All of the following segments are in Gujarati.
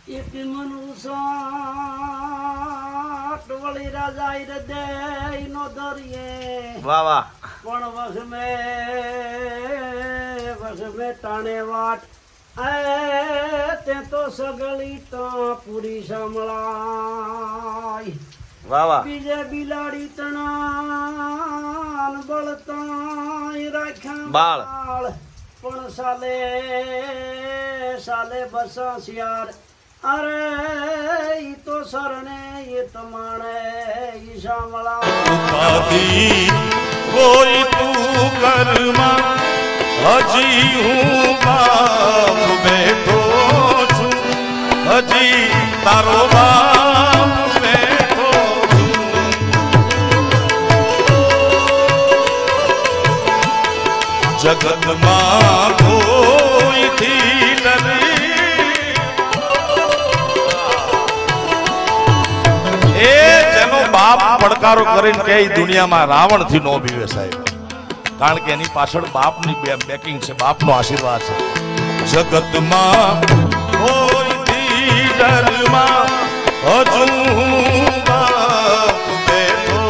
એક મનુસાટ વળી રાજા હૃદય નો દરિયે વાહ વાહ પણ વસમે ટાણે વાટ તે તો સગળી તો પૂરી સાંભળાય વાહ વાહ બીજે બિલાડી તણાન બળતાય રાખ્યા બાળ. પણ સાલે સાલે બસા શિયાર અરે ઈ તો સરણે એ તમાણે ઈ સાંભળા ઉપાધી કોઈ તું કરમાં હજી હું બાપ બેઠો છું હજી તારો બાપ બેઠો છું જગતમાં કોઈથી નથી એ જેનો બાપ પડકારો કરીને કે ઈ દુનિયામાં રાવણ થી નો બીવે સાહેબ કારણ કે એની પાછળ બાપની બેકિંગ છે બાપનો આશીર્વાદ છે જગતમાં કોઈથી ડરમાં હજુ હું બાપ બેઠો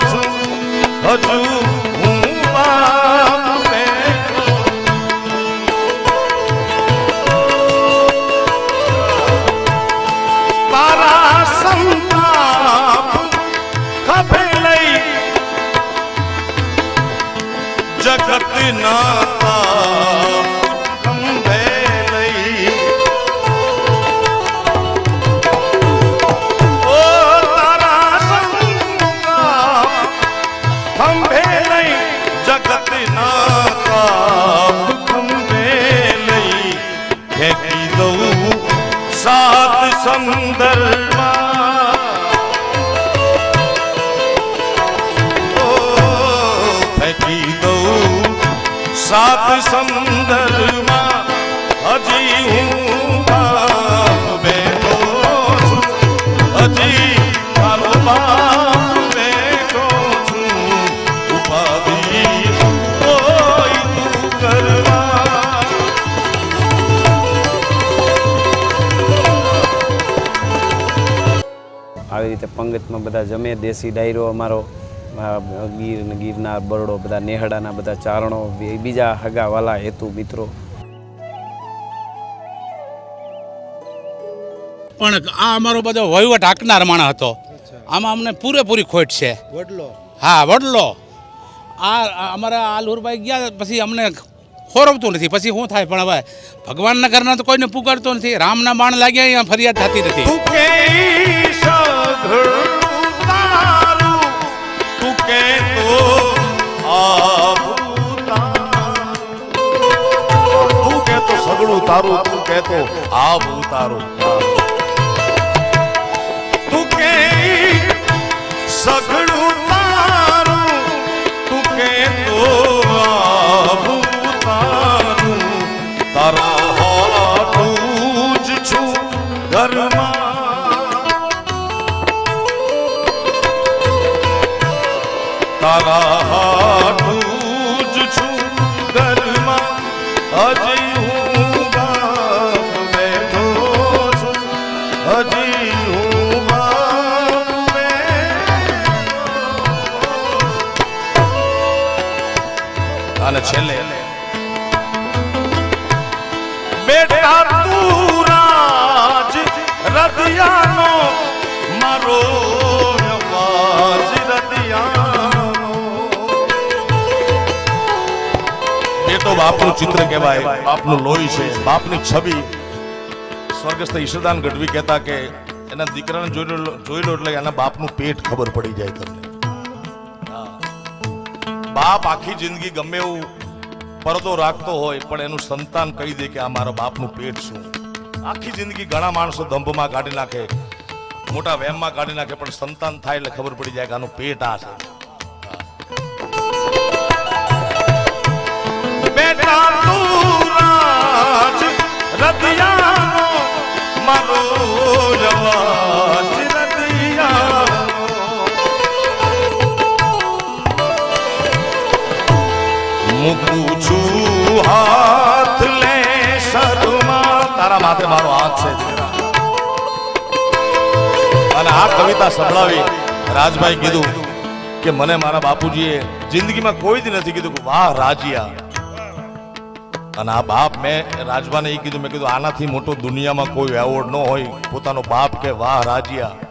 છું હજુ હું બાપ બેઠો તારા સંતાપ ખભે લઈ જગત નાતા ખંભે લઈ ઓ તારા સંતાપ ખંભે લઈ જગત નાતા ખંભે લઈ ફેંકી દઉં સાત સમંદરમાં ફેંકી દઉં સાત સમંદરમાં હજી હું બાપ બેઠો છું હજી તારો બાપ બેઠો છું ઉપાધિ કોઈ તું કરવા આવી રીતે પંગતમાં બધા જમે દેશી ડાયરો અમારો ગીર ને ગીરના બરડો બધા નેહડાના બધા ચારણો બીજા હગાવાલા હેતુ મિત્રો પણ આ અમારો બધો વહીવટ હાંકનાર માણસ હતો આમાં અમને પૂરેપૂરી ખોટ છે હા વડલો આ અમારા આ લુરભાઈ ગયા પછી અમને ખોરવતું નથી પછી શું થાય પણ હવે ભગવાનના ઘરના તો કોઈને પુકારતો નથી રામના બાણ લાગ્યા અહીંયા ફરિયાદ થતી નથી તું કે તું કે તો તું કે તો સગળું તારું તું કે તો આવું તારું તું કે સગળું તારું તું કે તો આવું તારું તારા હાટું જ છું ઘરમાં તારા હાટું જ છું ઘરમાં હજી હું બાપ બેઠો છું હજી હું બાપ બેઠો અને છેલ્લે બેટા તું રાજ રદિયાનો મારો અવાજ રદિયાનો એ તો બાપનું ચિત્ર કહેવાય બાપનું લોહી છે બાપની છબી સ્વર્ગસ્થ ઈશ્વરદાન ગઢવી કહેતા કે એના દીકરાને જોઈ લો એટલે એના બાપનું પેટ ખબર પડી જાય તમને બાપ આખી જિંદગી ગમે એવું પરદો રાખતો હોય પણ એનું સંતાન કહી દે કે આ મારા બાપનું પેટ શું આખી જિંદગી ઘણા માણસો દંભમાં કાઢી નાખે મોટા વહેમમાં કાઢી નાખે પણ સંતાન થાય એટલે ખબર પડી જાય કે આનું પેટ આ છે બેટા તું રાજ રદિયાનો મારો અવાજ રદિયાનો મૂકું છું હાથ લે શરૂમાં તારા માથે મારો હાથ છે અને આ કવિતા સંભળાવી રાજભાઈ કીધું કે મને મારા બાપુજીએ જિંદગીમાં કોઈ દી નથી કીધું કે વાહ રાજિયા. અને આ બાપ મેં રાજભાને એ કીધું, મેં કીધું આનાથી મોટો દુનિયામાં કોઈ એવોર્ડ ન હોય પોતાનો બાપ કે વાહ રાજિયા.